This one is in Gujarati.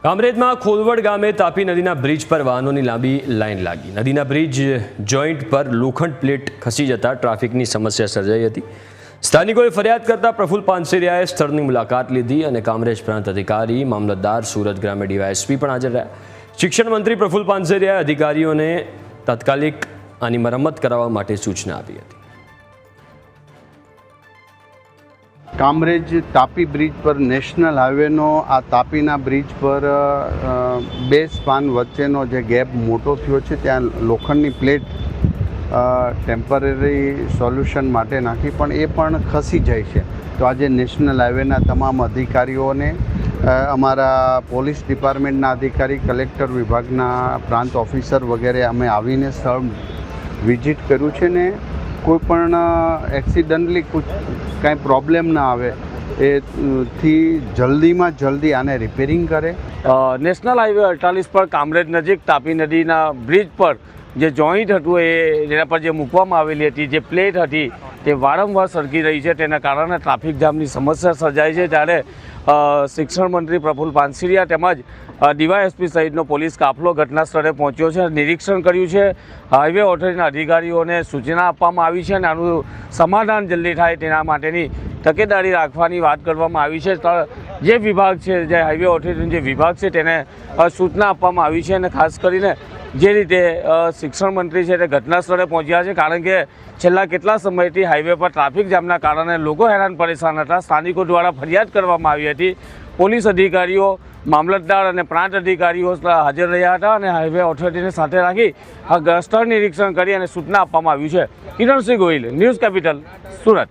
કામરેજમાં ખોલવડ ગામે તાપી નદીના બ્રિજ પર વાહનોની લાંબી લાઈન લાગી। નદીના બ્રિજ જોઈન્ટ પર લોખંડ પ્લેટ ખસી જતા ટ્રાફિકની સમસ્યા સર્જાઈ હતી। સ્થાનિકોએ ફરિયાદ કરતા પ્રફુલ્લ પાનસેરિયાએ સ્થળની મુલાકાત લીધી અને કામરેજ પ્રાંત અધિકારી, મામલતદાર, સુરત ગ્રામ્ય ડીવાયએસપી પણ હાજર રહ્યા। શિક્ષણ મંત્રી પ્રફુલ્લ પાનસેરિયાએ અધિકારીઓને તાત્કાલિક આની મરમ્મત કરાવવા માટે સૂચના આપી હતી। કામરેજ તાપી બ્રિજ પર નેશનલ હાઈવેનો આ તાપીના બ્રિજ પર બે સ્પાન વચ્ચેનો જે ગેપ મોટો થયો છે ત્યાં લોખંડની પ્લેટ ટેમ્પરરી સોલ્યુશન માટે નાખી પણ એ પણ ખસી જાય છે। તો આજે નેશનલ હાઈવેના તમામ અધિકારીઓને અમારા પોલીસ ડિપાર્ટમેન્ટના અધિકારી, કલેક્ટર વિભાગના પ્રાંત ઓફિસર વગેરે અમે આવીને સ્થળ વિઝિટ કર્યું છે ને કોઈ પણ એક્સિડન્ટલી કાંઈ પ્રોબ્લેમ ના આવે એથી જલ્દીમાં જલ્દી આને રિપેરિંગ કરે। નેશનલ હાઈવે 48 પર કામરેજ નજીક તાપી નદીના બ્રિજ પર જે જોઈન્ટ હતું જેના પર જે મૂકવામાં આવેલી હતી, જે પ્લેટ હતી તે વારંવાર સરકી રહી છે। તેના કારણે ટ્રાફિક જામની સમસ્યા સર્જાય છે। ત્યારે શિક્ષણ મંત્રી પ્રફુલ્લ પાનસેરિયા તેમજ ડીવાયએસપી સહિતનો પોલીસ કાફલો ઘટના સ્થળે પહોંચ્યો છે, નિરીક્ષણ કર્યું છે। હાઈવે ઓથોરિટીના અધિકારીઓને સૂચના આપવામાં આવી છે અને આનું સમાધાન જલ્દી થાય તેના માટેની તકેદારી રાખવાની વાત કરવામાં આવી છે। જે વિભાગ છે, જે હાઈવે ઓથોરિટીનો જે વિભાગ છે તેને સૂચના આપવામાં આવી છે અને ખાસ કરીને જે રીતે શિક્ષણ મંત્રી છે તે ઘટના સ્થળે પહોંચ્યા છે, કારણ કે છેલ્લા કેટલા સમયથી હાઈવે પર ટ્રાફિક જામના કારણે લોકો હેરાન પરેશાન હતા। સ્થાનિકો દ્વારા ફરિયાદ કરવામાં આવી હતી। પોલીસ અધિકારીઓ, મામલતદાર અને પ્રાંત અધિકારીઓ હાજર રહ્યા હતા અને હાઈવે ઓથોરિટીને સાથે રાખી સ્થળ નિરીક્ષણ કરી અને સૂચના આપવામાં આવ્યું છે। Kiransinh Gohil, news capital, Surat.